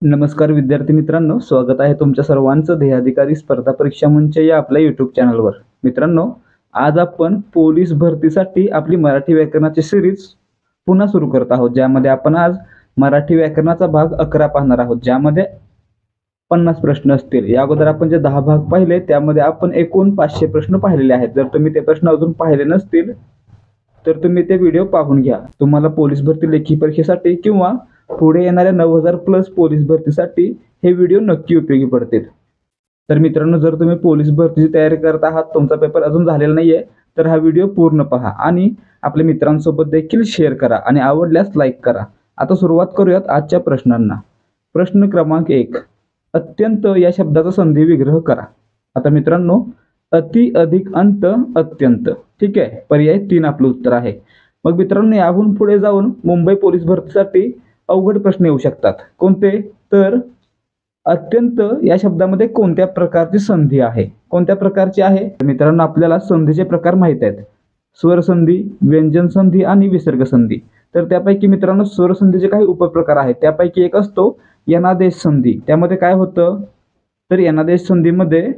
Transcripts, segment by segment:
नमस्कार विद्यार्थी मित्रांनो, स्वागत आहे तुमच्या सर्वांचं ध्येयाधिकारी स्पर्धा परीक्षा मंच या आपल्या YouTube चॅनलवर. मित्रांनो, आज आपण पोलीस भरतीसाठी आपली मराठी व्याकरणाची सिरीज पुन्हा सुरू करत आहोत, ज्यामध्ये आपण आज मराठी व्याकरणाचा भाग 11 पाहणार आहोत, ज्यामध्ये 50 प्रश्न असतील. या अगोदर आपण जे 10 भाग पाहिले त्यामध्ये आपण एकूण 500 प्रश्न पाहिलेले आहेत. जर तुम्ही ते प्रश्न अजून पाहिले नसतील तर तुम्ही ते व्हिडिओ पाहून घ्या. तुम्हाला पोलीस भरती लेखी परीक्षेसाठी किंवा पुढे येणाऱ्या 9000 प्लस पोलीस भरतीसाठी हे व्हिडिओ नक्की उपयोगी पडतील. तर मित्रांनो, जर तुम्ही पोलीस भरतीची तयारी करत आहात, तुमचा पेपर अजून झालेला नाहीये, तर हा व्हिडिओ पूर्ण पहा आणि आपल्या मित्रांसोबत देखील शेअर करा आणि आवडल्यास लाईक करा. आता सुरुवात करूयात आजच्या प्रश्नांना. प्रश्न क्रमांक 1, अत्यंत या शब्दाचा संधी विग्रह करा. आता मित्रांनो, अति, अधिक, अंत, अत्यंत. ठीक आहे, पर्याय 3 आपलं उत्तर आहे. मग मित्रांनो, याहून पुढे जाऊन मुंबई पोलीस भरतीसाठी अवघड प्रश्न येऊ शकतात. कोणते? तर अत्यंत या शब्दामध्ये कोणत्या प्रकारची संधी आहे? कोणत्या प्रकारची आहे? मित्रांनो, आपल्याला संधीचे प्रकार माहित आहेत: स्वर संधी, व्यंजन संधी आणि विसर्ग संधी. तर त्यापैकी मित्रांनो, स्वर संधीचे काही उपप्रकार आहेत. त्यापैकी एक असतो यनादेश संधी. त्यामध्ये काय होतं? तर यनादेश संधीमध्ये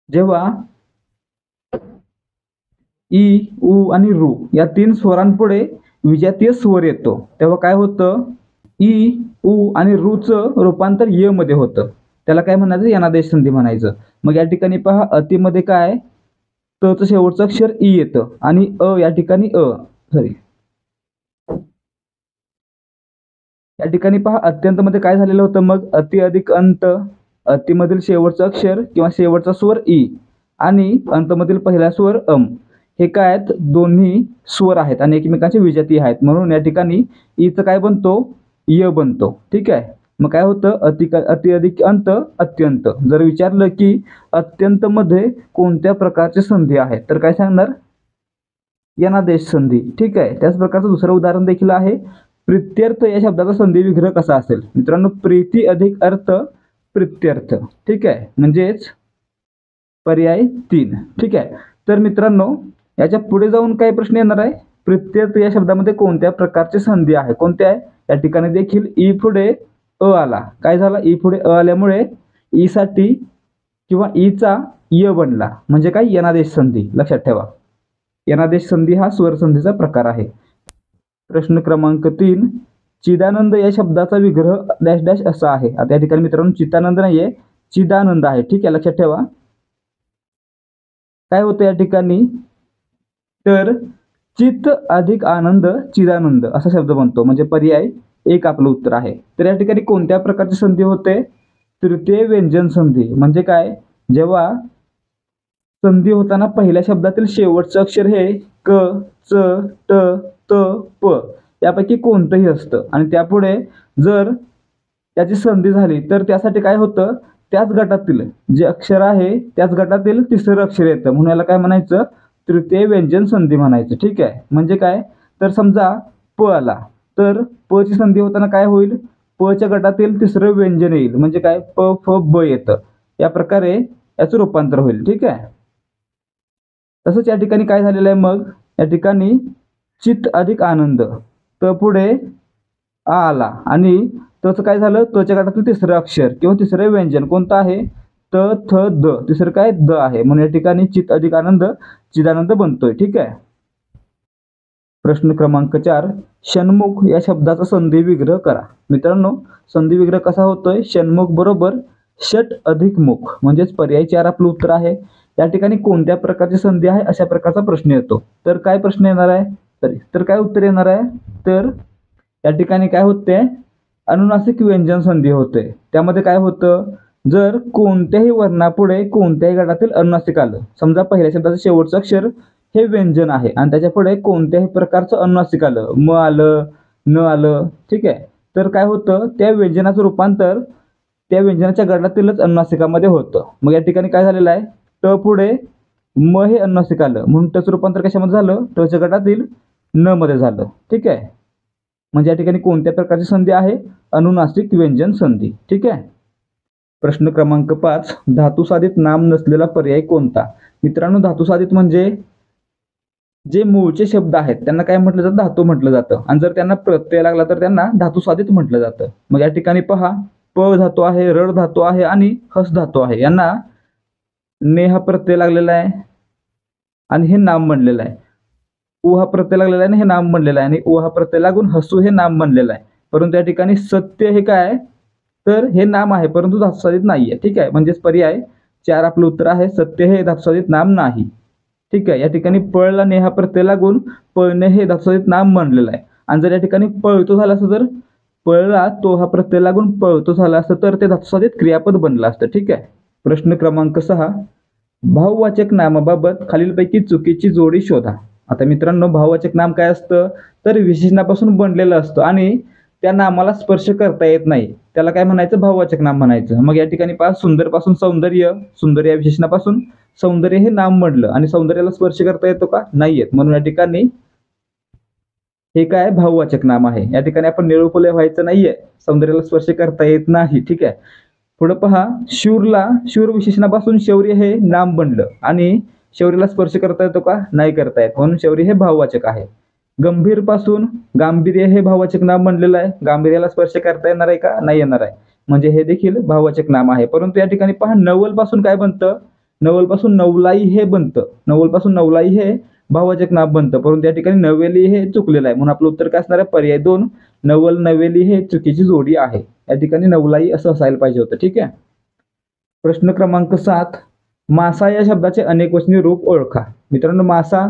जेव्हा ई, उ आणि रू या 3 स्वरांपुढे विजातीय स्वर येतो, तेव्हा काय होतं? ई, उ आणि रूचं रूपांतर य मध्ये होतं. त्याला काय म्हणायचं? यनादेश संधी म्हणायचं. मग या ठिकाणी पहा, अतिमध्ये काय? तचं शेवटचं अक्षर ई येतं आणि या ठिकाणी या ठिकाणी पहा, अत्यंत मध्ये काय झालेलं होतं? मग अति अधिक अंत, अतिमधील शेवटचं अक्षर किंवा शेवटचा स्वर ई आणि अंतमधील पहिला स्वर हे काय आहेत? दोन्ही स्वर आहेत आणि एकमेकांचे विजातीय आहेत, म्हणून या ठिकाणी ईचं काय बनतो? य बनतो. ठीक आहे. मग काय होतं? अति अधिक अंत, अत्यंत. जर विचारलं की अत्यंत मध्ये कोणत्या प्रकारची संधी आहे, तर काय सांगणार? यनादेश संधी. ठीक आहे. त्याच प्रकारचं दुसरं उदाहरण देखील आहे. प्रीत्यर्थ या शब्दाचा संधी विग्रह कसा असेल? मित्रांनो, प्रीती अधिक अर्थ, प्रीत्यर्थ. ठीक आहे, म्हणजेच पर्याय 3. ठीक आहे. तर मित्रांनो, याच्या पुढे जाऊन काय प्रश्न येणार आहे? प्रीत्यर्थ या शब्दामध्ये कोणत्या प्रकारची संधी आहे? कोणत्या आहे? या ठिकाणी देखील ई पुढे अ आला. काय झाला? ई पुढे अ आल्यामुळे ई साठी किंवा ईचा य बनला, म्हणजे काय? यनादेश संधी. लक्षात ठेवा, यनादेश संधी हा स्वर संधीचा प्रकार आहे. प्रश्न क्रमांक 3, चिदानंद या शब्दाचा विग्रह डॅश डॅश असा आहे. आता या ठिकाणी मित्रांनो, चिदानंद नाहीये, चिदानंद आहे. ठीक आहे, लक्षात ठेवा. काय होतं या ठिकाणी? तर चित्त अधिक आनंद, चिदानंद असा शब्द बनतो, म्हणजे पर्याय 1 आपलं उत्तर आहे. तर या ठिकाणी कोणत्या प्रकारची संधी होते? तृतीय व्यंजन संधी. म्हणजे काय? जेव्हा संधी होताना पहिल्या शब्दातील शेवटचं अक्षर हे क, च, ट, त, प यापैकी कोणतंही असतं आणि त्यापुढे जर त्याची संधी झाली तर त्यासाठी काय होतं? त्याच गटातील जे अक्षर आहे त्याच गटातील तिसरं अक्षर येतं, म्हणून याला काय म्हणायचं? तृतीय व्यंजन संधी म्हणायचं. ठीक आहे. म्हणजे काय? तर समजा प आला, तर प ची संधी होताना काय होईल? प च्या गटातील तिसरं व्यंजन येईल, म्हणजे काय? प, फ, ब येतं. या प्रकारे याचं रूपांतर होईल. ठीक आहे. तसंच या ठिकाणी काय झालेलं आहे? मग या ठिकाणी चित्त अधिक आनंद, त पुढे आ आला आणि तचं काय झालं? तच्या गटातील तिसरं अक्षर किंवा तिसरं व्यंजन कोणतं आहे? त, थ, द. तिसरं काय? द आहे, म्हणून या ठिकाणी चित्त अधिक आनंद, चिदानंद बनतोय. ठीक आहे. प्रश्न क्रमांक 4, षण्मुख या शब्दाचा संधी विग्रह करा. मित्रांनो, संधी विग्रह कसा होतोय? षण्मुख बरोबर षट अधिक मुख, म्हणजेच पर्याय 4 आपलं उत्तर आहे. या ठिकाणी कोणत्या प्रकारची संधी आहे अशा प्रकारचा प्रश्न येतो. तर काय प्रश्न येणार आहे? तर काय उत्तर येणार आहे? तर या ठिकाणी काय होते? अनुनासिक व्यंजन संधी होते. त्यामध्ये काय होतं? जर कोणत्याही वर्णापुढे कोणत्याही गटातील अनुनासिक आलं, समजा पहिल्या शब्दाचं शेवटचं अक्षर हे व्यंजन आहे आणि त्याच्या पुढे कोणत्याही प्रकारचं अनुनासिक आलं, म आलं, न आलं, ठीक आहे, तर काय होतं? त्या व्यंजनाचं रूपांतर त्या व्यंजनाच्या गटातीलच अनुनासिकामध्ये होतं. मग या ठिकाणी काय झालेलं आहे? ट पुढे म हे अनुनासिक आलं, म्हणून त्याचं रूपांतर कशामध्ये झालं? ट च्या गटातील न मध्ये झालं. ठीक आहे. म्हणजे या ठिकाणी कोणत्या प्रकारची संधी आहे? अनुनासिक व्यंजन संधी. ठीक आहे. प्रश्न क्रमांक 5, धातुसाधित नाम नसलेला पर्याय कोणता? मित्रांनो, धातुसाधित म्हणजे जे मूळचे शब्द आहेत त्यांना काय म्हटलं जातं, धातू म्हटलं जातं. आणि जर त्यांना प्रत्यय लागला तर त्यांना धातू साधित म्हटलं जातं. मग या ठिकाणी पहा, प धातू आहे, रड धातू आहे आणि हस धातू आहे. यांना ने हा प्रत्यय लागलेला आहे आणि हे नाम बनलेलं आहे. उ हा प्रत्यय लागलेला आहे आणि हे नाम बनलेलं आहे आणि उ हा प्रत्यय लागून हसू हे नाम बनलेलं आहे. परंतु या ठिकाणी सत्य हे काय आहे, तर हे नाम आहे परंतु धातुसाधित नाही आहे. ठीक आहे, म्हणजेच पर्याय 4 आपलं उत्तर आहे. सत्य हे धातुसाधित नाम नाही. ठीक आहे, या ठिकाणी पळला ने हा प्रत्यय लागून पळणे हे धातुसाधित नाम बनलेलं आहे. आणि जर या ठिकाणी पळतो झाला असं, जर पळला तो हा प्रत्यय लागून पळतो झाला असतं तर ते धातुसाधित क्रियापद बनलं असतं. ठीक आहे. प्रश्न क्रमांक 6, भाववाचक नामाबाबत खालीलपैकी चुकीची जोडी शोधा. आता मित्रांनो, भाववाचक नाम काय असतं, तर विशेषणापासून बनलेलं असतं आणि त्या नामाला स्पर्श करता येत नाही, त्याला काय म्हणायचं, भाववाचक नाम म्हणायचं. मग या ठिकाणी पहा, सुंदर पासून सौंदर्य, सुंदर या विशेषणापासून सौंदर्य हे नाम बनलं आणि सौंदर्याला स्पर्श करता येतो का, नाही येत. म्हणून या ठिकाणी हे काय, भाववाचक नाम आहे. या ठिकाणी आपण निळूफुले व्हायचं नाहीये, सौंदर्याला स्पर्श करता येत नाही. ठीक आहे. पुढे पहा, शूरला, शूर विशेषणापासून शौर्य हे नाम बनलं आणि शौर्याला स्पर्श करता येतो का, नाही करता येत. म्हणून शौर्य हे भाववाचक आहे. गंभीर पासून गांभीर्य हे भाववाचक नाम बनलेलं आहे. गांभीर्याला स्पर्श करता येणार आहे का, नाही येणार आहे. म्हणजे हे देखील भाववाचक नाम आहे. परंतु या ठिकाणी पहा, नवल पासून काय बनतं, नवल पासून नवलाई हे बनतं. नवल पासून नवलाई हे भाववाचक नाम बनतं, परंतु या ठिकाणी नवेली हे चुकलेलं आहे. म्हणून आपलं उत्तर काय असणार आहे, पर्याय 2 नवल नवेली हे चुकीची जोडी आहे. या ठिकाणी नवलाई असं असायला पाहिजे होतं. ठीक आहे. प्रश्न क्रमांक 7, मासा या शब्दाचे अनेकवचनी रूप ओळखा. मित्रांनो, मासा,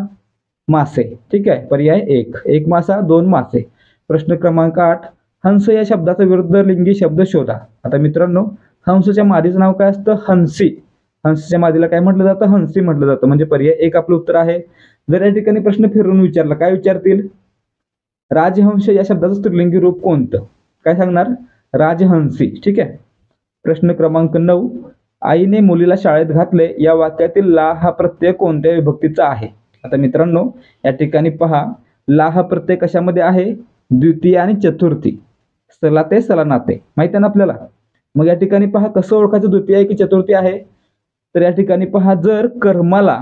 मासे. ठीक आहे, पर्याय 1, एक मासा, 2 मासे. प्रश्न क्रमांक 8, हंस या शब्दाचा विरुद्ध लिंगी शब्द शोधा. आता मित्रांनो, हंसच्या मादीचं नाव काय असतं, हंसी. हंसच्या मादीला काय म्हटलं जातं, हंसी म्हटलं जातं. म्हणजे पर्याय 1 आपलं उत्तर आहे. जर या ठिकाणी प्रश्न फिरून विचारला, काय विचारतील, राजहंस या शब्दाचं स्त्रीलिंगी रूप कोणतं, काय सांगणार, राजहंसी. ठीक आहे. प्रश्न क्रमांक 9, आईने मुलीला शाळेत घातले या वाक्यातील ला हा प्रत्यय कोणत्या विभक्तीचा आहे. आता मित्रांनो, या ठिकाणी पहा, ला हा प्रत्यय कशामध्ये आहे, द्वितीय आणि चतुर्थी, सलाते सलानाते, माहिती आहे ना आपल्याला. मग या ठिकाणी पहा, कसं ओळखायचं द्वितीय आहे की चतुर्थी आहे, तर या ठिकाणी पहा, जर कर्माला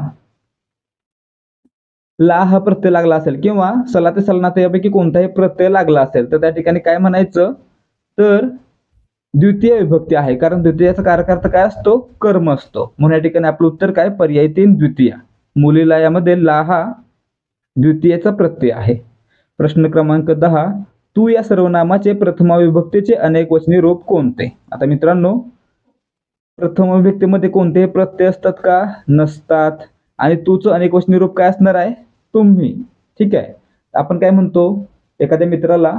ला हा प्रत्यय लागला असेल किंवा सलाते सलानाते यापैकी कोणताही प्रत्यय लागला असेल तर त्या ठिकाणी काय म्हणायचं, तर द्वितीय विभक्ती आहे. कारण द्वितीयाचा कारक काय असतो, कर्म असतो. म्हणून या ठिकाणी आपलं उत्तर काय, पर्याय 3 द्वितीय. मुलीला यामध्ये ला हा द्वितीयचा प्रत्यय आहे. प्रश्न क्रमांक 10, तू या सर्वनामाचे प्रथमा विभक्तीचे अनेक वचनी रूप कोणते. आता मित्रांनो, प्रथम विभक्तीमध्ये कोणतेही प्रत्यय असतात का, नसतात. आणि तूचं अनेक वचनी रूप काय असणार आहे, तुम्ही. ठीक आहे. आपण काय म्हणतो, एखाद्या मित्राला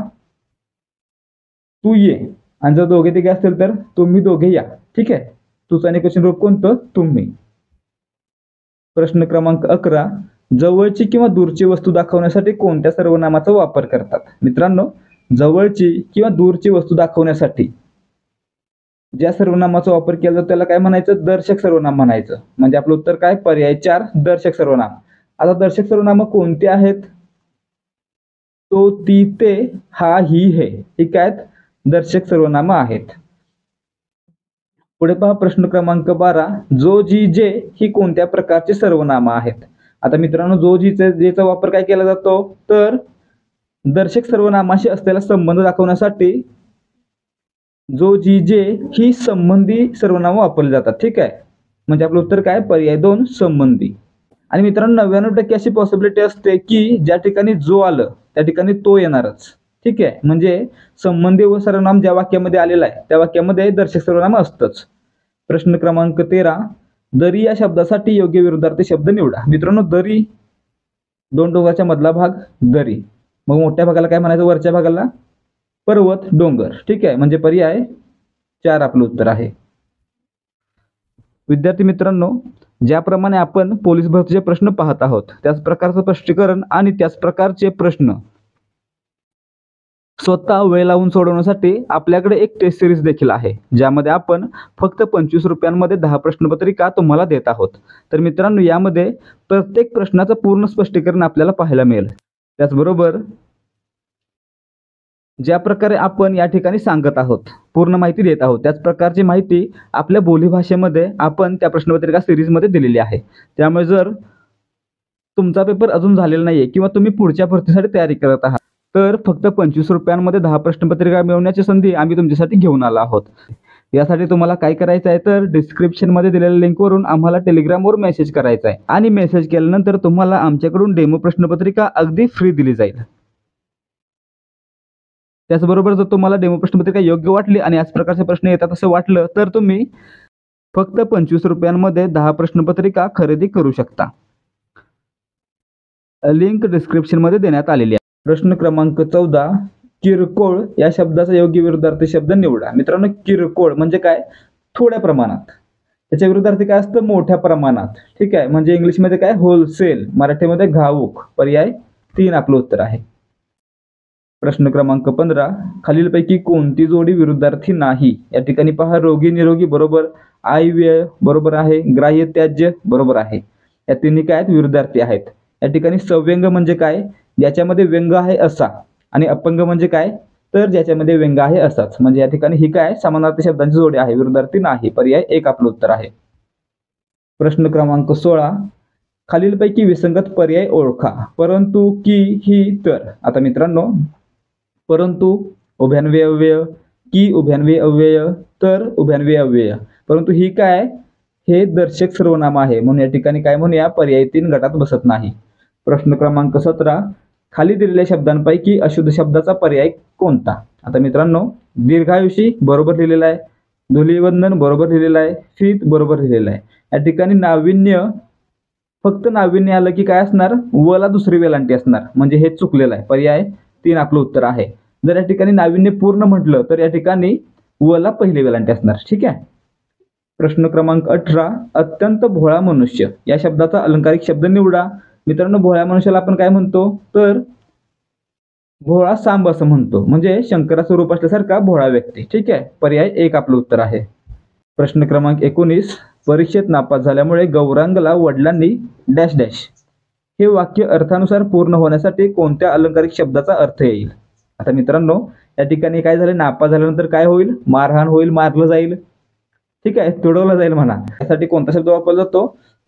तू ये, आणि जर दोघे तिघे असतील तर तुम्ही दोघे या. ठीक आहे. तुझं अनेक वचन रूप कोणतं, तुम्ही. प्रश्न क्रमांक 11, जवळची किंवा दूरची वस्तू दाखवण्यासाठी कोणत्या सर्वनामाचा वापर करतात. मित्रांनो, जवळची किंवा दूरची वस्तू दाखवण्यासाठी ज्या सर्वनामाचा वापर केला जातो त्याला काय म्हणायचं, दर्शक सर्वनाम म्हणायचं. म्हणजे आपलं उत्तर काय, पर्याय 4 दर्शक सर्वनाम. आता दर्शक सर्वनाम कोणती आहेत, तो, ती, ते, हा, ही, हे, ठीक आहेत, दर्शक सर्वनाम आहेत. पुढे पहा, प्रश्न क्रमांक 12, जो, जी, जे ही कोणत्या प्रकारची सर्वनाम आहेत. आता मित्रांनो, जो, जी, जेचा वापर काय केला जातो, तर दर्शक सर्वनामाशी असलेला संबंध दाखवण्यासाठी जो, जी, जे ही संबंधी सर्वनाम वापरली जातात. ठीक आहे. म्हणजे आपलं उत्तर काय, पर्याय 2 संबंधी. आणि मित्रांनो, 99% अशी पॉसिबिलिटी असते की ज्या ठिकाणी जो आलं त्या ठिकाणी तो येणारच. ठीक आहे. म्हणजे संबंधी व सर्वनाम ज्या वाक्यामध्ये आलेलं आहे त्या वाक्यामध्ये दर्शक सर्वनाम असतंच. प्रश्न क्रमांक 13, दरी या शब्दासाठी योग्य विरुद्धार्थी शब्द निवडा. मित्रांनो, दरी, दोन डोंगराच्या मधला भाग दरी. मग मोठ्या भागाला काय म्हणायचं, वरच्या भागाला पर्वत, डोंगर. ठीक आहे. म्हणजे पर्याय 4 आपलं उत्तर आहे. विद्यार्थी मित्रांनो, ज्याप्रमाणे आपण पोलीस भरतीचे प्रश्न पाहत आहोत त्याच प्रकारचं स्पष्टीकरण आणि त्याच प्रकारचे प्रश्न स्वतः वेळ लावून सोडवण्यासाठी आपल्याकडे एक टेस्ट सिरीज देखील आहे, ज्यामध्ये आपण फक्त 25 रुपयांमध्ये 10 प्रश्नपत्रिका तुम्हाला देत आहोत. तर मित्रांनो, यामध्ये प्रत्येक प्रश्नाचं पूर्ण स्पष्टीकरण आपल्याला पाहायला मिळेल. त्याचबरोबर ज्या प्रकारे आपण या ठिकाणी सांगत आहोत, पूर्ण माहिती देत आहोत, त्याच प्रकारची माहिती आपल्या बोलीभाषेमध्ये आपण त्या प्रश्नपत्रिका सिरीजमध्ये दिलेली आहे. त्यामुळे जर तुमचा पेपर अजून झालेला नाहीये किंवा तुम्ही पुढच्या भरतीसाठी तयारी करत आहात, तर फक्त 25 रुपयांमध्ये 10 प्रश्नपत्रिका मिळवण्याची संधी आम्ही तुमच्यासाठी घेऊन आलो आहोत. यासाठी तुम्हाला काय करायचं आहे, तर डिस्क्रिप्शनमध्ये दिलेल्या लिंकवरून आम्हाला टेलिग्रामवर मेसेज करायचा आहे आणि मेसेज केल्यानंतर तुम्हाला आमच्याकडून डेमो प्रश्नपत्रिका अगदी फ्री दिली जाईल. त्याचबरोबर जर तुम्हाला डेमो प्रश्नपत्रिका योग्य वाटली आणि याच प्रकारचे प्रश्न येतात असं वाटलं, तर तुम्ही फक्त 25 रुपयांमध्ये 10 प्रश्नपत्रिका खरेदी करू शकता. लिंक डिस्क्रिप्शनमध्ये देण्यात आलेली आहे. प्रश्न क्रमांक 14, किरकोळ या शब्दाचा योग्य विरुद्धार्थी शब्द निवडा. मित्रांनो, किरकोळ म्हणजे काय? थोड्या प्रमाणात. त्याच्या विरुद्धार्थी काय असतं? मोठ्या प्रमाणात. ठीक आहे, म्हणजे इंग्लिशमध्ये काय? होलसेल, मराठीमध्ये घाऊक. पर्याय 3 आपलं उत्तर आहे. प्रश्न क्रमांक 15, खालीलपैकी कोणती जोडी विरुद्धार्थी नाही? या ठिकाणी पहा, रोगी निरोगी बरोबर, आयव्यय बरोबर आहे, ग्राह्य त्याज्य बरोबर आहे. या तिन्ही काय आहेत? विरुद्धार्थी आहेत. या ठिकाणी सव्यंग म्हणजे काय? ज्याच्यामध्ये व्यंग आहे असा, आणि अपंग म्हणजे काय? तर ज्याच्यामध्ये व्यंग आहे असाच. म्हणजे या ठिकाणी ही काय? समानार्थी शब्दांची जोडी आहे, विरुद्धार्थी नाही. पर्याय 1 आपलं उत्तर आहे. प्रश्न क्रमांक 16, खालीलपैकी विसंगत पर्याय ओळखा. परंतु, की, ही, तर. आता मित्रांनो, परंतु उभयान्वयी अव्यय, की उभयान्वयी अव्यय, तर उभयान्वयी अव्यय. परंतु ही काय? हे दर्शक सर्वनाम आहे, म्हणून या ठिकाणी काय म्हणूया? पर्याय 3 गटात बसत नाही. प्रश्न क्रमांक 17, खाली दिलेल्या शब्दांपैकी अशुद्ध शब्दाचा पर्याय कोणता? आता मित्रांनो, दीर्घायुषी बरोबर लिहिलेला आहे, धुलीवंदन बरोबर लिहिलेला आहे, शीत बरोबर लिहिलेला आहे. या ठिकाणी नाविन्य, फक्त नाविन्य आलं की काय असणार? वला दुसरी वेलांटी असणार, म्हणजे हे चुकलेलं आहे. पर्याय 3 आपलं उत्तर आहे. जर या ठिकाणी नाविन्य पूर्ण म्हटलं तर या ठिकाणी वला पहिली वेलांटी असणार. ठीक आहे. प्रश्न क्रमांक 18, अत्यंत भोळा मनुष्य या शब्दाचा अलंकारिक शब्द निवडा. मित्रांनो, भोळ्या मनुष्याला आपण काय म्हणतो? तर भोळा सांब असं म्हणतो, म्हणजे शंकराचं रूप असल्यासारखा भोळा व्यक्ती. ठीक आहे, पर्याय 1 आपलं उत्तर आहे. प्रश्न क्रमांक 19, परीक्षेत नापास झाल्यामुळे गौरांगला वडिलांनी डॅश डॅश हे वाक्य अर्थानुसार पूर्ण होण्यासाठी कोणत्या अलंकारिक शब्दाचा अर्थ येईल? आता मित्रांनो, या ठिकाणी काय झालं? नापास झाल्यानंतर काय होईल? मारहाण होईल, मारलं जाईल. ठीक आहे, तुडवलं जाईल म्हणा. यासाठी कोणता शब्द वापरला जातो?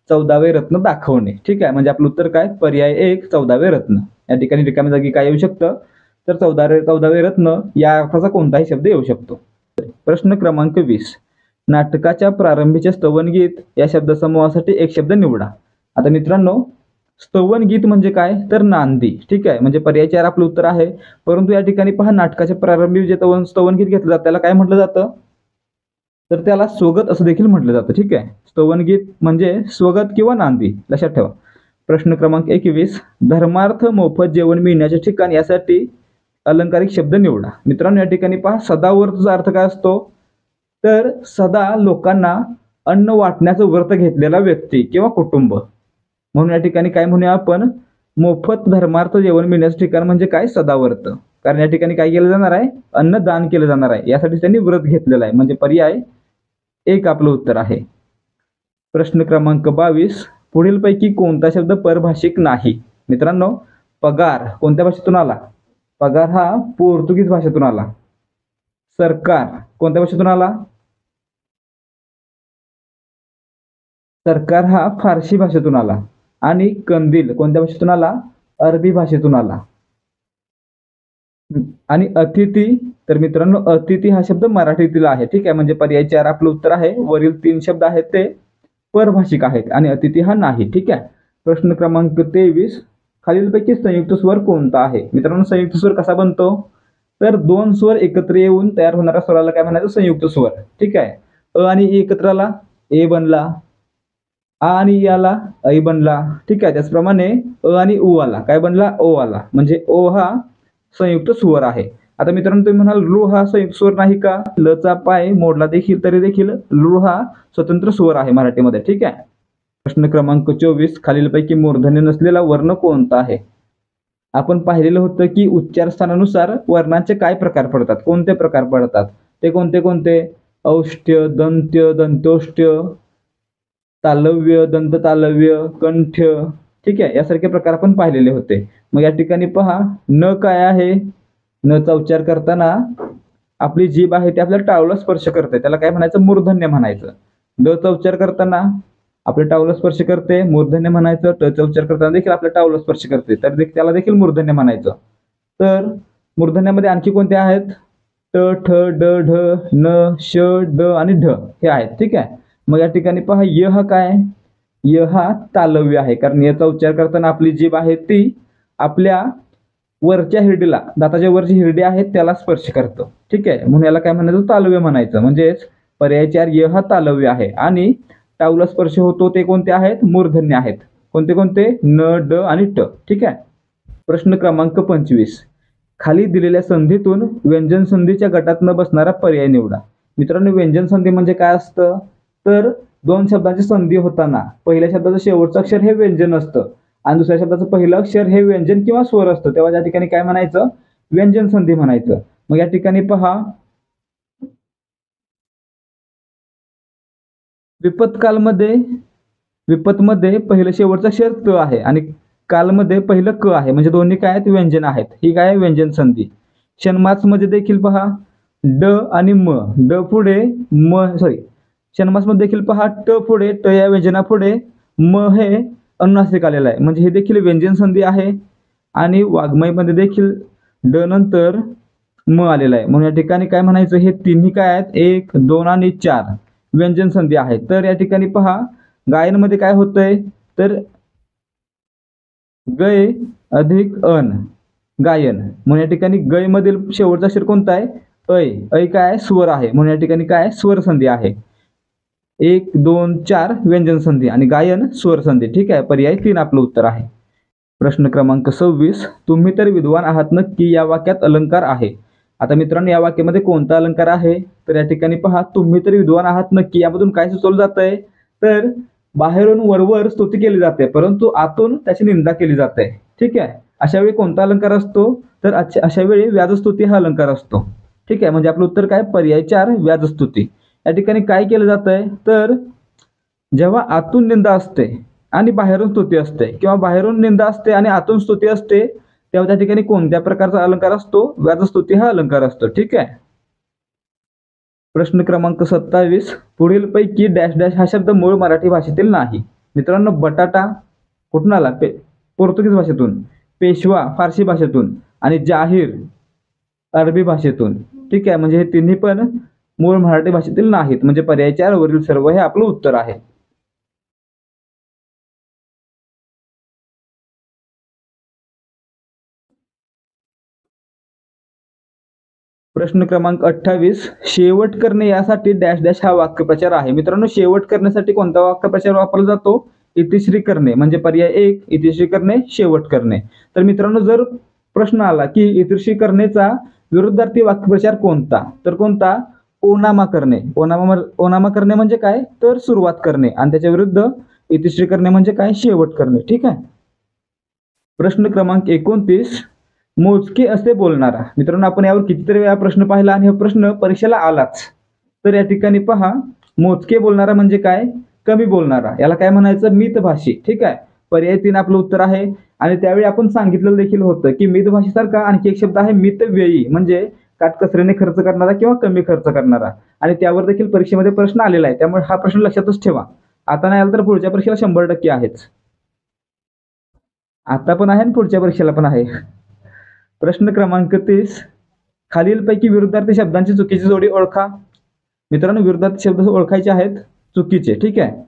14वे रत्न दाखवणे. ठीक आहे, म्हणजे आपलं उत्तर काय? पर्याय 1 14वे रत्न. या ठिकाणी रिकाम्या जागी काय येऊ शकतं? तर 14वे रत्न या अर्थाचा कोणताही शब्द येऊ शकतो. प्रश्न क्रमांक 20, नाटकाच्या प्रारंभीचे स्तवनगीत या शब्दसमूहासाठी एक शब्द निवडा. आता मित्रांनो, स्तवनगीत म्हणजे काय? तर नांदी. ठीक आहे, म्हणजे पर्याय 4 आपलं उत्तर आहे. परंतु या ठिकाणी पहा, नाटकाच्या प्रारंभी जे स्तवनगीत घेतलं जातं त्याला काय म्हटलं जातं? तर त्याला स्वगत असं देखील म्हटलं जातं. ठीक आहे, स्तवनगीत म्हणजे स्वगत किंवा नांदी, लक्षात ठेवा. प्रश्न क्रमांक 21, धर्मार्थ मोफत जेवण मिळण्याचे ठिकाण यासाठी अलंकारिक शब्द निवडा. मित्रांनो, या ठिकाणी पहा, सदाव्रतचा अर्थ काय असतो? तर सदा लोकांना अन्न वाटण्याचं व्रत घेतलेला व्यक्ती किंवा कुटुंब. म्हणून या ठिकाणी काय म्हणूया आपण? मोफत धर्मार्थ जेवण मिळण्याचं ठिकाण म्हणजे काय? सदाव्रत. कारण या ठिकाणी काय केलं जाणार आहे? अन्नदान केलं जाणार आहे, यासाठी त्यांनी व्रत घेतलेलं आहे, म्हणजे पर्याय 1 आपलं उत्तर आहे. प्रश्न क्रमांक 22, पुढीलपैकी कोणता शब्द परभाषिक नाही? मित्रांनो, पगार कोणत्या भाषेतून आला? पगार हा पोर्तुगीज भाषेतून आला. सरकार कोणत्या भाषेतून आला? सरकार हा फारसी भाषेतून आला. आणि कंदील कोणत्या भाषेतून आला? अरबी भाषेतून आला. आणि अतिथी, तर मित्रांनो, अतिथी हा शब्द मराठीतील आहे. ठीक आहे, म्हणजे पर्याय 4 आपलं उत्तर आहे. वरील 3 शब्द आहेत ते परभाषिक आहेत आणि अतिथी हा नाही. ठीक आहे. प्रश्न क्रमांक 23, खालीलपैकी संयुक्त स्वर कोणता आहे? मित्रांनो, संयुक्त स्वर कसा बनतो? तर 2 स्वर एकत्र येऊन तयार होणाऱ्या स्वराला काय म्हणायचं? संयुक्त स्वर. ठीक आहे, अ आणि ई एकत्र आला, ए बनला. आ आणि ई आला, ऐ बनला. ठीक आहे, त्याचप्रमाणे अ आणि उ आला, काय बनला? ओ आला. म्हणजे ओ हा संयुक्त स्वर आहे. आता मित्रांनो, तुम्ही म्हणाल लृ हा संयुक्त स्वर नाही का? लचा पाय मोडला देखील तरी देखील लृ हा स्वतंत्र स्वर आहे मराठीमध्ये. ठीक आहे. प्रश्न क्रमांक 24, खालीलपैकी मूर्धन्य नसलेला वर्ण कोणता आहे? आपण पाहिलेलं होतं की उच्चार स्थानानुसार वर्णांचे काय प्रकार पडतात, कोणते प्रकार पडतात, ते कोणते कोणते? औष्ट्य, दंत्य, दंतोष्ट्य, तालव्य, दंत तालव्य, कंठ. ठीक आहे, यासारखे प्रकार आपण पाहिलेले होते. मग या ठिकाणी पहा, न काय आहे? नचा उच्चार करताना आपली जीभ आहे ते आपल्या टाळूला स्पर्श करते, त्याला काय म्हणायचं? मूर्धन्य म्हणायचं. ड चा उच्चार करताना आपले टावला स्पर्श करते मूर्धन्य म्हणायचं, टचा उच्चार करताना देखील आपल्या टावला स्पर्श करते तर त्याला देखील मूर्धन्य म्हणायचं. तर मूर्धन्यामध्ये आणखी कोणते आहेत? ट, ठ, ड, ढ, न, श, ड आणि ढ हे आहेत. ठीक आहे. मग या ठिकाणी पहा य हा काय? य हा तालव्य आहे, कारण याचा उच्चार करताना आपली जीभ आहे ती आपल्या वरच्या हिरडीला, दाताच्या वरची हिरडी आहे त्याला स्पर्श करतो. ठीक आहे. म्हणून याला काय म्हणायचं? तालव्य म्हणायचं. म्हणजेच पर्याय 4 य हा तालव्य आहे. आणि टाऊला स्पर्श होतो ते कोणते आहेत? मूर्धन्य आहेत. कोणते कोणते? न, ड आणि ट. ठीक आहे. प्रश्न क्रमांक 25. खाली दिलेल्या संधीतून व्यंजन संधीच्या गटात न बसणारा पर्याय निवडा. मित्रांनो, व्यंजन संधी म्हणजे काय असतं? तर दोन शब्दांची संधी होताना पहिल्या शब्दाचं शेवटचं अक्षर हे व्यंजन असतं आणि दुसऱ्या शब्दाचं पहिलं अक्षर हे व्यंजन किंवा स्वर असतं, तेव्हा त्या ठिकाणी काय म्हणायचं? व्यंजन संधी म्हणायचं. मग या ठिकाणी पहा विपतमध्ये पहिलं शेवटचं अक्षर त आहे आणि कालमध्ये पहिलं क आहे, म्हणजे दोन्ही काय आहेत? व्यंजन आहेत. ही काय? व्यंजन संधी. षण्मासमध्ये देखील पहा ड आणि म, ड पुढे म, षण्मासमध्ये देखील पहा ट पुढे, ट या व्यंजना पुढे म हे अनुनासिक आलेलं आहे, म्हणजे हे देखील व्यंजन संधी आहे. आणि वाङ्मयमध्ये देखील ड नंतर म आलेला आहे, म्हणून या ठिकाणी काय म्हणायचं? हे तिन्ही काय आहेत? 1, 2 आणि 4 व्यंजन संधी आहेत. तर या ठिकाणी पहा गायनमध्ये काय होतंय? तर गय अधिक अन गायन, म्हणून या ठिकाणी गय मधील शेवटचा अक्षर कोणता आहे? ऐ. ऐ काय? स्वर आहे, म्हणून या ठिकाणी काय? स्वर संधी आहे. 1, 2, 4 व्यंजन संधी आणि गायन स्वर संधी. ठीक आहे. पर्याय 3 आपलं उत्तर आहे. प्रश्न क्रमांक 26. तुम्ही तर विद्वान आहात नक्की या वाक्यात अलंकार आहे. आता मित्रांनो, या वाक्यामध्ये कोणता अलंकार आहे? तर या ठिकाणी पहा तुम्ही तर विद्वान आहात नक्की यामधून काय सुचवलं जात आहे? तर बाहेरून वरवर स्तुती केली जाते परंतु आतून त्याची निंदा केली जाते. ठीक आहे. अशा वेळी कोणता अलंकार असतो? तर अशा वेळी व्याजस्तुती हा अलंकार असतो. ठीक आहे. म्हणजे आपलं उत्तर काय? पर्याय 4 व्याजस्तुती. या ठिकाणी काय केलं जात आहे? तर जेव्हा आतून निंदा असते आणि बाहेरून स्तुती असते किंवा बाहेरून निंदा असते आणि आतून स्तुती असते, तेव्हा त्या ठिकाणी कोणत्या प्रकारचा अलंकार असतो? व्याजस्तुती हा अलंकार असतो. ठीक आहे. प्रश्न क्रमांक 27. पुढील पैकी डॅश डॅश हा शब्द मूळ मराठी भाषेतील नाही. मित्रांनो, बटाटा कुठून आला? पोर्तुगीज भाषेतून, पेशवा फारसी भाषेतून आणि जाहीर अरबी भाषेतून. ठीक आहे. म्हणजे हे तिन्ही पण मूळ मराठी भाषेतील नाहीत, म्हणजे पर्याय 4 वरील सर्व हे आपलं उत्तर आहे. प्रश्न क्रमांक 28. शेवट करणे यासाठी डॅश डॅश हा वाक्यप्रचार आहे. मित्रांनो, शेवट करण्यासाठी कोणता वाक्यप्रचार वापरला जातो? इतिश्री करणे, म्हणजे पर्याय 1 इतिश्री करणे, शेवट करणे. तर मित्रांनो, जर प्रश्न आला की इतिश्री करणेचा विरुद्धार्थी वाक्यप्रचार कोणता? तर कोणता? ओनामा करणे. ओनामा करणे म्हणजे काय? तर सुरुवात करणे आणि त्याच्या विरुद्ध इतिश्री करणे म्हणजे काय? शेवट करणे. ठीक आहे. प्रश्न क्रमांक 29. मोजके असे बोलणारा. मित्रांनो, आपण यावर कितीतरी वेळा प्रश्न पाहिला आणि हा प्रश्न परीक्षेला आलाच. तर या ठिकाणी पहा मोजके बोलणारा म्हणजे काय? कमी बोलणारा. याला काय म्हणायचं? मितभाषी. ठीक आहे. पर्याय 3 आपलं उत्तर आहे. आणि त्यावेळी आपण सांगितलेलं देखील होतं की मितभाषीसारखा आणखी एक शब्द आहे मितव्ययी, म्हणजे काटकसरीने खर्च करणारा किंवा कमी खर्च करणारा. आणि त्यावर देखील परीक्षेमध्ये प्रश्न आलेला आहे, त्यामुळे हा प्रश्न लक्षातच ठेवा. आता नाही आला तर पुढच्या परीक्षेला 100% आहेच. आता पण आहे आणि पुढच्या परीक्षेला पण आहे. प्रश्न क्रमांक 30. खालीलपैकी विरुद्धार्थी शब्दांची चुकीची जोडी ओळखा. मित्रांनो, विरुद्धार्थी शब्द ओळखायचे आहेत चुकीचे. ठीक आहे.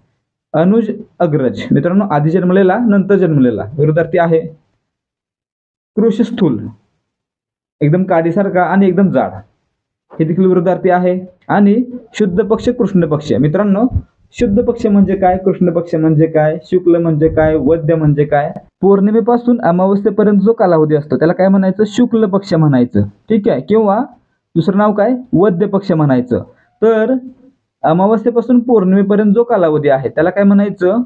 अनुज अग्रज. मित्रांनो, आधी जन्मलेला नंतर जन्मलेला विरुद्धार्थी आहे. कृशस्थूल एकदम काडीसारखा आणि एकदम जाड, हे देखील विरुद्धार्थी आहे. आणि शुद्ध पक्ष कृष्ण पक्ष. मित्रांनो, शुद्ध पक्ष म्हणजे काय? कृष्ण पक्ष म्हणजे काय? शुक्ल म्हणजे काय? वद्य म्हणजे काय? पौर्णिमेपासून अमावस्येपर्यंत जो कालावधी असतो त्याला काय म्हणायचं? शुक्ल पक्ष म्हणायचं. ठीक आहे. किंवा दुसरं नाव काय? वद्य पक्ष म्हणायचं. तर अमावस्येपासून पौर्णिमेपर्यंत जो कालावधी आहे त्याला काय म्हणायचं?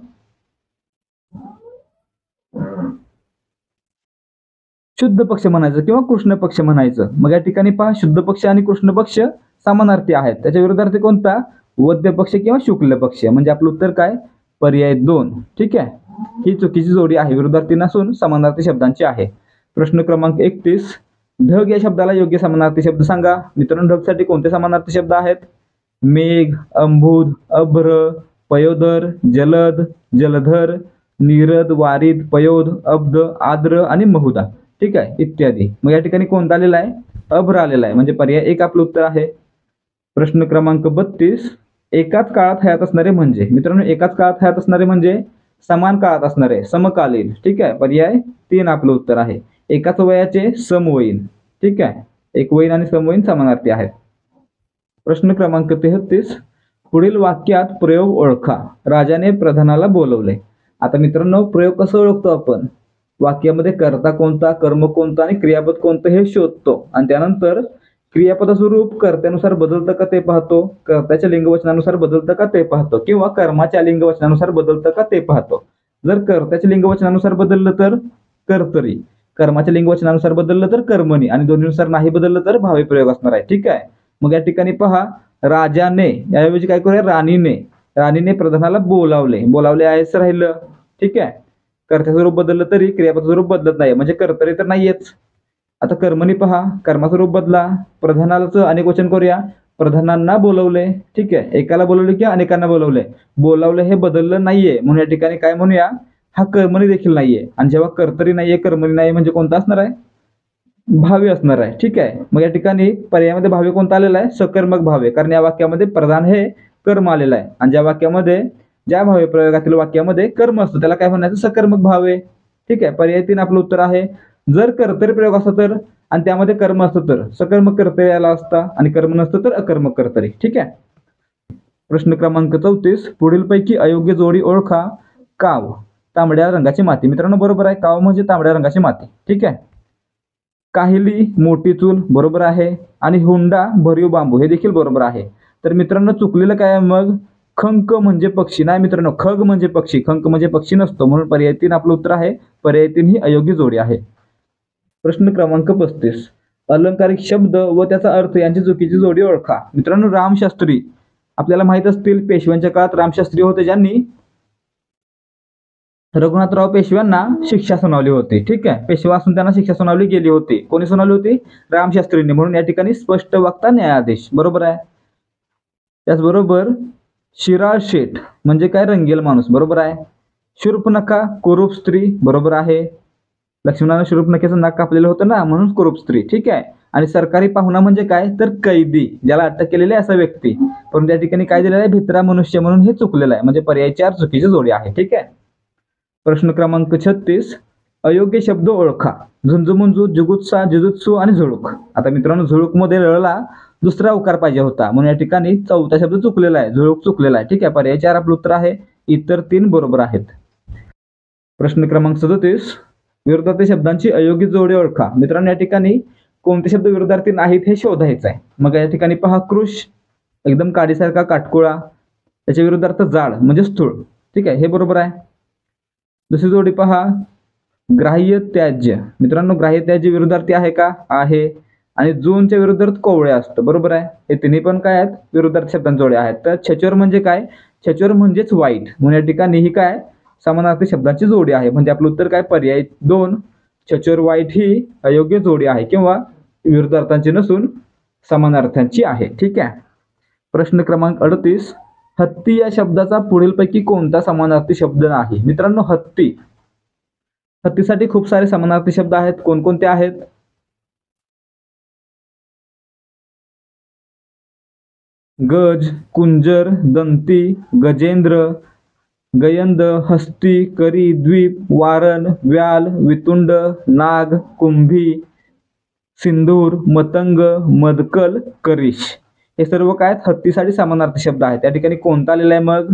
शुद्ध पक्ष म्हणायचं किंवा कृष्ण पक्ष म्हणायचं. मग या ठिकाणी पहा शुद्ध पक्ष आणि कृष्ण पक्ष समानार्थी आहेत. त्याच्या विरुद्धार्थी कोणता? वद्य पक्ष किंवा शुक्ल पक्ष. म्हणजे आपलं उत्तर काय? पर्याय 2. ठीक आहे. ही चुकीची जोडी आहे, विरुद्धार्थी नसून समानार्थी शब्दांची आहे. प्रश्न क्रमांक 31. ढग या शब्दाला योग्य समानार्थी शब्द सांगा. मित्रांनो, ढग साठी कोणते समानार्थी शब्द आहेत? मेघ, अंबुध, अभ्र, पयोदर, जलद, जलधर, नीरद, वारिद, पयोध, अब्द, आद्र आणि महुदा, ठीक आहे, इत्यादी. मग या ठिकाणी कोणता आलेला आहे? अभ्र आलेला आहे, म्हणजे पर्याय एक आपलं उत्तर आहे. प्रश्न क्रमांक 32, एकाच काळात हयात असणारे म्हणजे. मित्रांनो, एकाच काळात हयात असणारे म्हणजे समान काळात असणारे, समकालीन, ठीक आहे, पर्याय 3 आपलं उत्तर आहे. एकाच वयाचे समवयीन, ठीक आहे, एकवयीन आणि समवयीन समानार्थी आहेत. प्रश्न क्रमांक 33, पुढील वाक्यात प्रयोग ओळखा. राजाने प्रधानाला बोलवले. आता मित्रांनो, प्रयोग कसं ओळखतो आपण? वाक्यामध्ये कर्ता कोणता, कर्म कोणता आणि क्रियापद कोणतं हे शोधतो आणि त्यानंतर क्रियापदाचं रूप कर्त्यानुसार बदलतं का ते पाहतो, कर्त्याच्या लिंगवचनानुसार बदलतं का ते पाहतो, किंवा कर्माच्या लिंगवचनानुसार बदलतं का ते पाहतो. जर कर्त्याच्या लिंगवचनानुसार बदललं तर कर्तरी, कर्माच्या लिंगवचनानुसार बदललं तर कर्मणी आणि दोन्हीनुसार नाही बदललं तर भावी प्रयोग असणार आहे, ठीक आहे. मग या ठिकाणी पहा, राजाने याऐवजी काय करूया, राणीने प्रधानाला बोलावले. बोलावले आहेच राहिलं, ठीक आहे. कर्त्याचं रूप बदललं तरी क्रियापदाचं रूप बदलत नाही, म्हणजे कर्तरी तर नाहीयेच. आता कर्मणी पहा, कर्माचं रूप बदला. प्रधानाचं अनेक वचन करूया, प्रधानांना बोलवले, ठीक आहे. एकाला बोलवले की अनेकांना बोलवले. बोलावले हे बदललं नाहीये, म्हणून या ठिकाणी काय म्हणूया, हा कर्मणी देखील नाहीये. आणि जेव्हा कर्तरी नाहीये, कर्मणी नाही, म्हणजे कोणता असणार आहे? भावी असणार आहे, ठीक आहे. मग या ठिकाणी पर्यायामध्ये भावी कोणता आलेला आहे? सकर्मक भावे, कारण या वाक्यामध्ये प्रधान हे कर्म आलेलं आहे आणि ज्या वाक्यामध्ये, ज्या भावी प्रयोगातील वाक्यामध्ये कर्म असतं त्याला काय म्हणायचं? सकर्मक भावे, ठीक आहे. पर्याय 3 आपलं उत्तर आहे. जर कर्तरी प्रयोग असता तर आणि त्यामध्ये कर्म असतं तर सकर्मक कर्तरी आला असता आणि कर्म नसतं तर अकर्मक कर्तरी, ठीक आहे. प्रश्न क्रमांक 34, पुढीलपैकी अयोग्य जोडी ओळखा. काव, तांबड्या रंगाची माती. मित्रांनो, बरोबर आहे, काव म्हणजे तांबड्या रंगाची माती, ठीक आहे. काहिली, मोठी चूल, बरोबर आहे. आणि हुंडा, भरीव बांबू, हे देखील बरोबर आहे. तर मित्रांनो, चुकलेलं काय आहे मग? खंक म्हणजे पक्षी. नाही मित्रांनो, खग म्हणजे पक्षी, खंक म्हणजे पक्षी नसतो, म्हणून पर्याय 3 आपलं उत्तर आहे. पर्याय 3 ही अयोग्य जोडी आहे. प्रश्न क्रमांक 35, अलंकारिक शब्द व त्याचा अर्थ यांची चुकीची जोडी ओळखा. मित्रांनो, रामशास्त्री आपल्याला माहित असतील, पेशव्यांच्या काळात रामशास्त्री होते ज्यांनी रघुनाथराव पेशव्यांना शिक्षा सुनावली होती, ठीक आहे. पेशवा असून त्यांना शिक्षा सुनावली गेली होती. कोणी सुनावली होती? रामशास्त्रींनी, म्हणून या ठिकाणी स्पष्ट वक्ता न्यायाधीश, बरोबर आहे. त्याचबरोबर शिराळ शेठ म्हणजे काय? रंगेल माणूस, बरोबर आहे. शूर्पणखा, कुरूप स्त्री, बरोबर आहे. लक्ष्मणानं शूर्पणखेचं नाक कापलेलं होतं ना, म्हणून कुरूप स्त्री, ठीक आहे. आणि सरकारी पाहुणा म्हणजे काय? तर कैदी, ज्याला अटक केलेली आहे असा व्यक्ती. पण त्या ठिकाणी काय दिलेलं आहे? भित्रा मनुष्य, म्हणून हे चुकलेलं आहे, म्हणजे पर्याय 4 चुकीची जोडी आहे, ठीक आहे. प्रश्न क्रमांक 36, अयोग्य शब्द ओळखा. झुंजुमुंजू, जुगुत्सा, जुजुत्सू आणि झुळूक. आता मित्रांनो, झुळूक मध्ये रळला दुसरा उकार पाहिजे होता, म्हणून या ठिकाणी चौथा शब्द चुकलेला आहे, झुळूक चुकलेला आहे, ठीक आहे. पर्याय 4 आपलं उत्तर आहे. इतर 3 बरोबर आहेत. प्रश्न क्रमांक 37, विरोधार्थी शब्दांची अयोग्य जोडी ओळखा. मित्रांनो, या ठिकाणी कोणते शब्द विरोधार्थी नाहीत हे शोधायचं आहे. मग या ठिकाणी पहा, कृश एकदम काडीसारखा, काटकोळा, त्याच्या विरोधार्थ जाड म्हणजे स्थूळ, ठीक आहे, हे बरोबर आहे. दुसरी जोडी पहा, ग्राह्य त्याज्य. मित्रांनो, ग्राह्य त्याज्य विरोधार्थी आहे का? आहे. आणि जूनच्या विरोधार्थ कोवळे असतं, बरोबर आहे. हे तिन्ही पण काय आहेत? विरोधार्थी शब्दांच्या जोड्या आहेत. तर छचोर म्हणजे काय? छचोर म्हणजेच वाईट, म्हणून या ठिकाणी ही काय? समानार्थी शब्दांची जोडी आहे, म्हणजे आपलं उत्तर काय? पर्याय 2 छचोर वाईट ही अयोग्य जोडी आहे, किंवा विरोधार्थांची नसून समानार्थांची आहे, ठीक आहे. प्रश्न क्रमांक 38, हत्ती या शब्दाचा पुढीलपैकी कोणता समानार्थी शब्द नाही? मित्रांनो, हत्तीसाठी खूप सारे समानार्थी शब्द आहेत. कोणकोणते आहेत? गज, कुंजर, दंती, गजेंद्र, गयंद, हस्ती, करी, द्वीप, वारण, व्याल, वितुंड, नाग, कुंभी, सिंदूर, मतंग, मदकल, करीश, हे सर्व काय? हत्तीसाठी समानार्थी शब्द आहेत. त्या ठिकाणी कोणता आलेला आहे मग?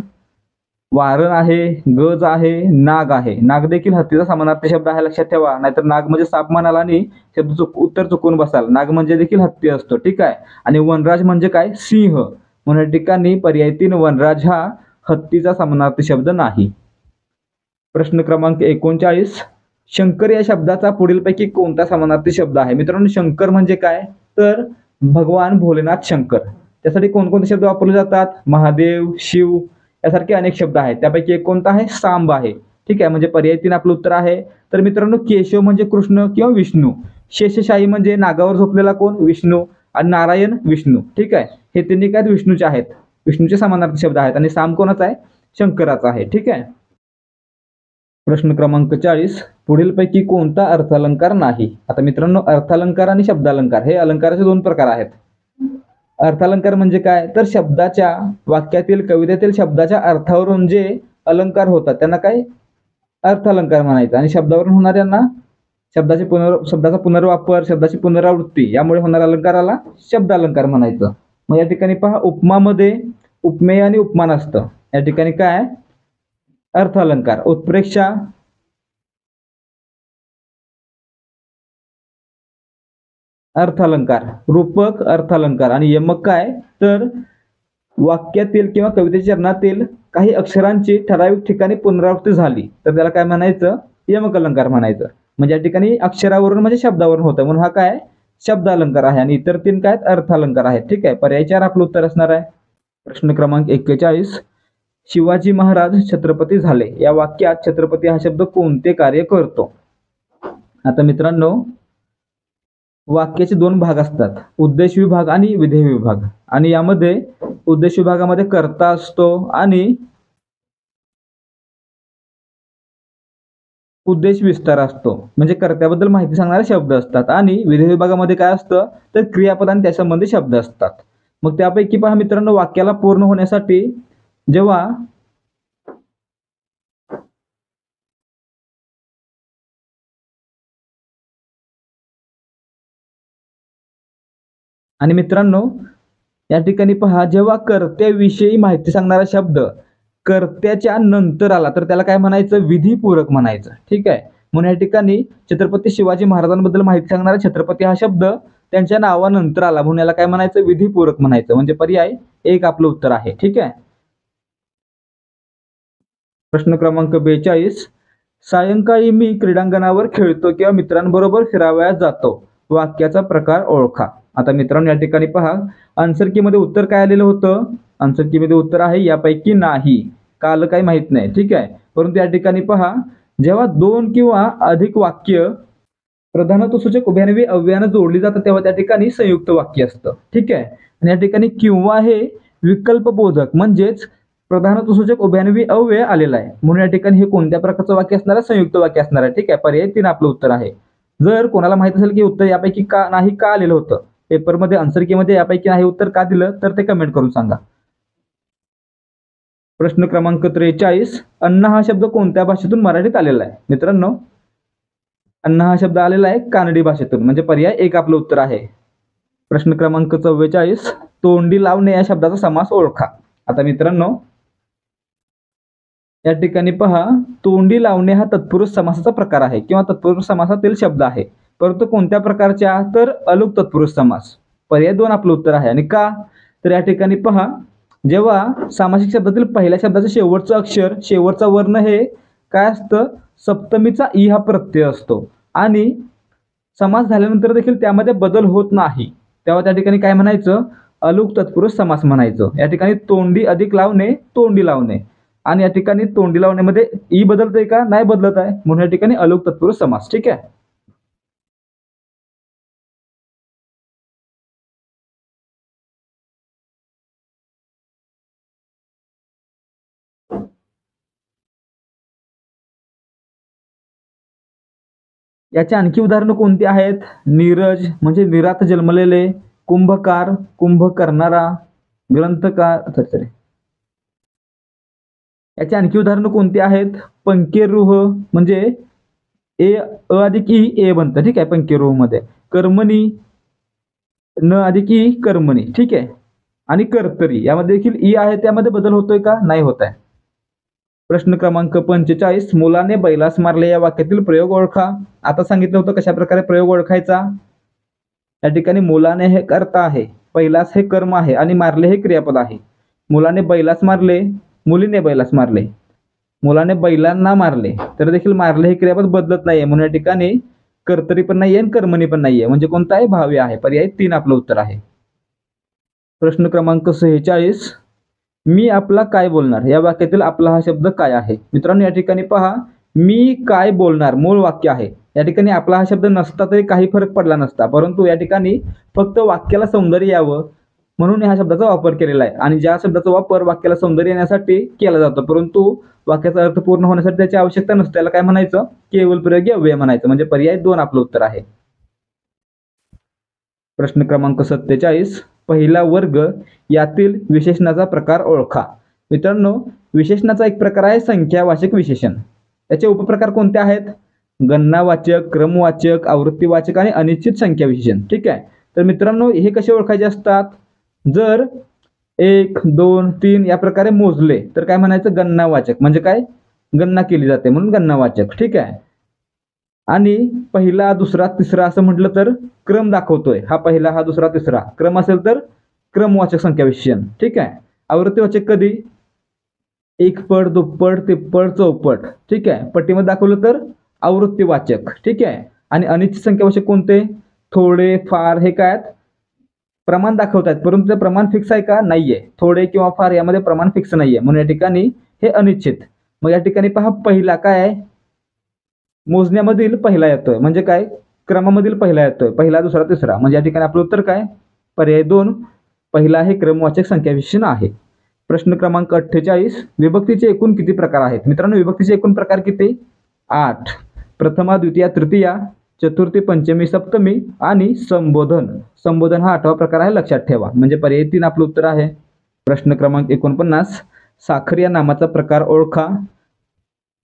वारण आहे, गज आहे, नाग आहे. नाग देखील हत्तीचा समानार्थी शब्द आहे, लक्षात ठेवा. नाहीतर नाग म्हणजे साप म्हणाला आणि शब्द उत्तर चुकून बसाल. नाग म्हणजे देखील हत्ती असतो, ठीक आहे. आणि वनराज म्हणजे काय? सिंह, म्हणून या ठिकाणी पर्याय 3 वनराज हा हत्तीचा समानार्थी शब्द नाही. प्रश्न क्रमांक 39, शंकर या शब्दाचा पुढीलपैकी कोणता समानार्थी शब्द आहे? मित्रांनो, शंकर म्हणजे काय? तर भगवान भोलेनाथ शंकर. त्यासाठी कोणकोणते शब्द वापरले जातात? महादेव, शिव यासारखे अनेक शब्द आहेत. त्यापैकी एक कोणता आहे? सांब आहे, ठीक आहे. म्हणजे पर्याय 3 आपलं उत्तर आहे. तर मित्रांनो, केशव म्हणजे कृष्ण किंवा विष्णू. शेषशाही म्हणजे नागावर झोपलेला कोण? विष्णू. आणि नारायण विष्णू, ठीक आहे. हे तिन्ही काय? विष्णूचे आहेत, विष्णूचे समानार्थी शब्द आहेत. आणि सांब कोणाचा आहे? शंकराचा आहे. ठीक आहे. प्रश्न क्रमांक 40, पुढीलपैकी कोणता अर्थालंकार नाही? आता मित्रांनो, अर्थालंकार आणि शब्दालंकार हे अलंकाराचे दोन प्रकार आहेत. अर्थालंकार म्हणजे काय, तर शब्दाच्या, वाक्यातील, कवितेतील शब्दाच्या अर्थावरून जे अलंकार होतात त्यांना काय, अर्थालंकार म्हणायचं. आणि शब्दावरून होणाऱ्यांना शब्दाचा पुनर्वापर, शब्दाची पुनरावृत्ती यामुळे होणाऱ्या अलंकाराला शब्दालंकार म्हणायचं. मग या ठिकाणी पहा, उपमामध्ये उपमेय आणि उपमान असतं. या ठिकाणी काय, अर्थालंकार. उत्प्रेक्षा, अर्थालंकार. रूपक, अर्थालंकार. आणि यमक काय, तर वाक्यातील किंवा कवितेच्या चरणातील काही अक्षरांची ठराविक ठिकाणी पुनरावृत्ती झाली तर त्याला काय म्हणायचं, यमक अलंकार म्हणायचं. म्हणजे या ठिकाणी अक्षरावरून म्हणजे शब्दावरून होतं म्हणून हा काय, शब्दालंकार आहे. आणि इतर तीन काय, अर्थालंकार आहेत. ठीक आहे. पर्याय 4 आपलं उत्तर असणार आहे. प्रश्न क्रमांक 41, शिवाजी महाराज छत्रपती झाले या वाक्यात छत्रपती हा शब्द कोणते कार्य करतो? आता मित्रांनो, वाक्याचे दोन भाग असतात, उद्देश विभाग आणि विधेय विभाग. आणि यामध्ये उद्देश विभागामध्ये कर्ता असतो आणि उद्देश विस्तार असतो, म्हणजे कर्त्याबद्दल माहिती सांगणारे शब्द असतात. आणि विधेय विभागामध्ये काय असतं, तर क्रियापद आणि त्यासंबंधी शब्द असतात. मग त्यापैकी पहा मित्रांनो, वाक्याला पूर्ण होण्यासाठी जेव्हा आणि मित्रांनो या ठिकाणी पहा, जेव्हा कर्त्याविषयी माहिती सांगणारा शब्द कर्त्याच्या नंतर आला तर त्याला काय म्हणायचं, विधीपूरक म्हणायचं. ठीक आहे. म्हणून या ठिकाणी छत्रपती शिवाजी महाराजांबद्दल माहिती सांगणारा छत्रपती हा शब्द त्यांच्या नावानंतर आला म्हणून याला काय म्हणायचं, विधीपूरक म्हणायचं. म्हणजे पर्याय 1 आपलं उत्तर आहे. ठीक आहे. प्रश्न क्रमांक 42, सायंकाळी मी क्रीडांगणावर खेळतो किंवा मित्रांबरोबर फिरावयास जातो वाक्याचा प्रकार ओळखा. आता मित्रांनो या ठिकाणी पहा, आन्सर की मध्ये उत्तर काय आलेलं होतं, आन्सर की मध्ये उत्तर आहे यापैकी नाही. का आलं काही माहित नाही. ठीक आहे. परंतु या ठिकाणी पहा, जेव्हा 2 किंवा अधिक वाक्य प्रधानत्वसूचक उभयान्वी अव्ययानं जोडली जातात तेव्हा त्या ठिकाणी संयुक्त वाक्य असतं. ठीक आहे. आणि या ठिकाणी किंवा हे विकल्पबोधक म्हणजेच प्रधानत्वसूचक उभयान्वी अव्यय आलेला आहे म्हणून या ठिकाणी हे कोणत्या प्रकारचं वाक्य असणार आहे, संयुक्त वाक्य असणार आहे. ठीक आहे. पर्याय 3 आपलं उत्तर आहे. जर कोणाला माहित असेल की उत्तर यापैकी का नाही का आलेलं होतं पेपरमध्ये, आन्सर की मध्ये यापैकी नाही उत्तर का दिलं तर ते कमेंट करून सांगा. प्रश्न क्रमांक 43, अन्न हा शब्द कोणत्या भाषेतून मराठीत आलेला आहे? मित्रांनो, अन्न हा शब्द आलेला आहे कानडी भाषेतून म्हणजे पर्याय 1 आपलं उत्तर आहे. प्रश्न क्रमांक 44, तोंडी लावणे या शब्दाचा समास ओळखा. आता मित्रांनो या ठिकाणी पहा, तोंडी लावणे हा तत्पुरुष समासाचा प्रकार आहे किंवा तत्पुरुष समासातील शब्द आहे. परंतु कोणत्या प्रकारच्या, तर अलुक तत्पुरुष समास. पर्याय 2 आपलं उत्तर आहे. आणि का, तर या ठिकाणी पहा, जेव्हा सामासिक शब्दातील पहिल्या शब्दाचं शेवटचं अक्षर, शेवटचा वर्ण हे काय असतं, सप्तमीचा ई हा प्रत्यय असतो आणि समास झाल्यानंतर देखील त्यामध्ये बदल होत नाही तेव्हा त्या ठिकाणी काय म्हणायचं, अलुक तत्पुरुष समास म्हणायचं. या ठिकाणी तोंडी अधिक लावणे, तोंडी लावणे. आणि या ठिकाणी तोंडी लावण्यामध्ये ई बदलतंय का, नाही बदलत आहे म्हणून या ठिकाणी अलुक तत्पुरुष समास. ठीक आहे. याची आणखी उदाहरणं कोणती आहेत, नीरज म्हणजे निरात जन्मलेले, कुंभकार कुंभ करणारा, ग्रंथकार सॉरी याची आणखी उदाहरणं कोणती आहेत, पंकेरुह म्हणजे ए अ अधिक ई ए बनतं. ठीक आहे. पंकेरुह मध्ये कर्मणी, न अधिक ई कर्मणी. ठीक आहे. आणि कर्तरी यामध्ये देखील ई आहे त्यामध्ये बदल होतोय का, नाही होत आहे. प्रश्न क्रमांक 45, मुलाने बैलास मारले या वाक्यातील प्रयोग ओळखा. आता सांगितलं होतं कशा प्रकारे प्रयोग ओळखायचा. या ठिकाणी मुलाने हे कर्ता आहे, बैलास हे कर्म आहे आणि मारले हे क्रियापद आहे. मुलाने बैलास मारले, मुलीने बैलास मारले, मुलाने बैलांना मारले तर देखील मारले हे क्रियापद बदलत नाहीये म्हणून या ठिकाणी कर्तरी पण नाहीये आणि कर्मणी पण नाहीये म्हणजे कोणता आहे, भाव्य आहे. पर्याय 3 आपलं उत्तर आहे. प्रश्न क्रमांक 46, मी आपला काय बोलणार या वाक्यातील आपला हा शब्द काय आहे? मित्रांनो या ठिकाणी पहा, मी काय बोलणार मूळ वाक्य आहे. या ठिकाणी आपला हा शब्द नसता तरी काही फरक पडला नसता, परंतु या ठिकाणी फक्त वाक्याला सौंदर्य यावं, म्हणून ह्या शब्दाचा वापर केलेला आहे. आणि ज्या शब्दाचा वापर वाक्याला सौंदर्य येण्यासाठी केला जातो, परंतु वाक्याचा अर्थ पूर्ण होण्यासाठी त्याची आवश्यकता नसते, त्याला काय म्हणायचं, केवळ प्रयोगी अव्यय म्हणायचं. म्हणजे पर्याय 2 आपलं उत्तर आहे. प्रश्न क्रमांक 47, पहिला वर्ग यातील विशेषणाचा प्रकार ओळखा. मित्रांनो, विशेषणाचा एक प्रकार आहे संख्यावाचक विशेषण. त्याचे उपप्रकार कोणते आहेत? गणनावाचक, क्रमवाचक, आवृत्तीवाचक आणि अनिश्चित संख्या विशेषण. ठीक आहे. तर मित्रांनो, हे कसे ओळखायचे असतात? जर 1, 2, 3 या प्रकारे मोजले तर काय म्हणायचं? गणनावाचक. म्हणजे काय? गणना केली जाते म्हणून गणनावाचक. ठीक आहे. आणि पहिला, दुसरा, तिसरा असं म्हटलं तर क्रम दाखवतोय. हा पहिला, हा दुसरा, तिसरा क्रम असेल तर क्रमवाचक संख्या विशेषण. ठीक आहे. आवृत्तीवाचक कधी? एकपट, दुप्पट, तिप्पट, चौपट. ठीक आहे. पट्टीमध्ये दाखवलं तर आवृत्तीवाचक. ठीक आहे. आणि अनिश्चित संख्यावाचक कोणते? थोडे, फार. हे काय? प्रमाण दाखवत आहेत, परंतु ते प्रमाण फिक्स आहे का? नाहीये. थोडे किंवा फार यामध्ये प्रमाण फिक्स नाहीये, म्हणून या ठिकाणी हे अनिश्चित. मग या ठिकाणी पहा, पहिला काय आहे? मोजण्यामधील पहिला येतोय. म्हणजे काय? क्रमामधील पहिला येतोय. पहिला, दुसरा, तिसरा. म्हणजे या ठिकाणी आपलं उत्तर काय? पर्याय 2 पहिला हे क्रमवाचक संख्या विशेषण आहे. प्रश्न क्रमांक 48, विभक्तीचे एकूण किती प्रकार आहेत? मित्रांनो, विभक्तीचे एकूण प्रकार किती? 8. प्रथमा, द्वितीया, तृतीया, चतुर्थी, पंचमी, सप्तमी आणि संबोधन. संबोधन हा 8वा प्रकार आहे, लक्षात ठेवा. म्हणजे पर्याय 3 आपलं उत्तर आहे. प्रश्न क्रमांक 49, साखर या नामाचा प्रकार ओळखा.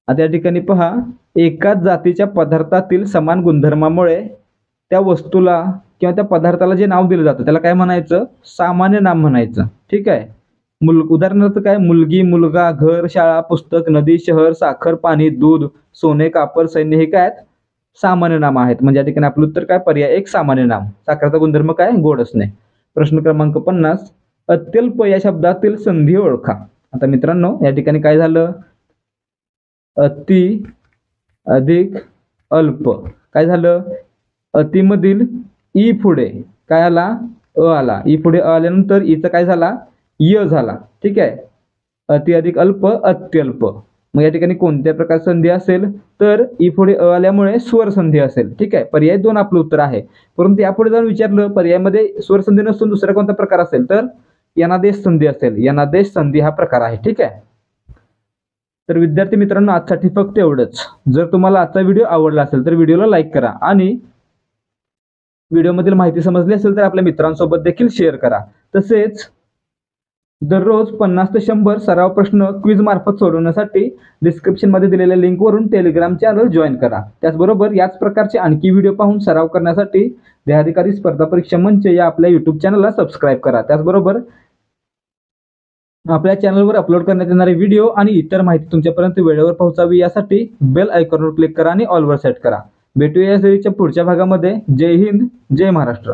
आता या ठिकाणी पहा, एकाच जातीच्या पदार्थातील समान गुणधर्मामुळे त्या वस्तूला किंवा त्या पदार्थाला जे नाव दिलं जातं त्याला काय म्हणायचं? सामान्य नाम म्हणायचं. ठीक आहे. उदाहरणार्थ काय? मुलगी, मुलगा, घर, शाळा, पुस्तक, नदी, शहर, साखर, पाणी, दूध, सोने, कापड, सैन्य हे काय आहेत? सामान्य नाम आहेत. म्हणजे या ठिकाणी आपलं उत्तर काय? पर्याय 1 सामान्य नाम. साखरेचा गुणधर्म काय? गोड असणे. प्रश्न क्रमांक 50, अत्यल्प या शब्दातील संधी ओळखा. आता मित्रांनो, या ठिकाणी काय झालं? अति, अधिक, अल्प. काय झालं? अतिमधील ई पुढे काय आला? अ आला. ई पुढे अ आल्यानंतर ईचा काय झाला? य झाला. ठीक आहे. अति, अधिक, अल्प, अत्यल्प. मग या ठिकाणी कोणत्या प्रकारची संधी असेल? तर ई पुढे अ आल्यामुळे स्वर संधी असेल. ठीक आहे. पर्याय 2 आपलं उत्तर आहे. परंतु यापुढे जाऊन विचारलं, पर्यायामध्ये स्वर संधी नसून दुसरा कोणता प्रकार असेल? तर यनादेश संधी असेल. यनादेश संधी हा प्रकार आहे. ठीक आहे. तर विद्यार्थी मित्रांनो, आजसाठी फक्त एवढंच. जर तुम्हाला आजचा व्हिडिओ आवडला असेल तर व्हिडिओला लाईक करा आणि व्हिडिओमधील माहिती समजली असेल तर आपल्या मित्रांसोबत देखील शेअर करा. तसेच दररोज 50 ते 100 सराव प्रश्न क्विज मार्फत सोडवण्यासाठी डिस्क्रिप्शनमध्ये दिलेल्या लिंकवरून टेलिग्राम चॅनल जॉईन करा. त्याचबरोबर याच प्रकारचे आणखी व्हिडिओ पाहून सराव करण्यासाठी देहाधिकारी स्पर्धा परीक्षा मंच या आपल्या यूट्यूब चॅनलला सबस्क्राईब करा. त्याचबरोबर आपल्या चॅनलवर अपलोड करण्यात येणारे व्हिडिओ आणि इतर माहिती तुमच्यापर्यंत वेळेवर पोहोचावी यासाठी बेल आयकॉनवर क्लिक करा आणि ऑलवर सेट करा. भेटूया या सिरीजच्या पुढच्या भागामध्ये. जय हिंद, जय महाराष्ट्र.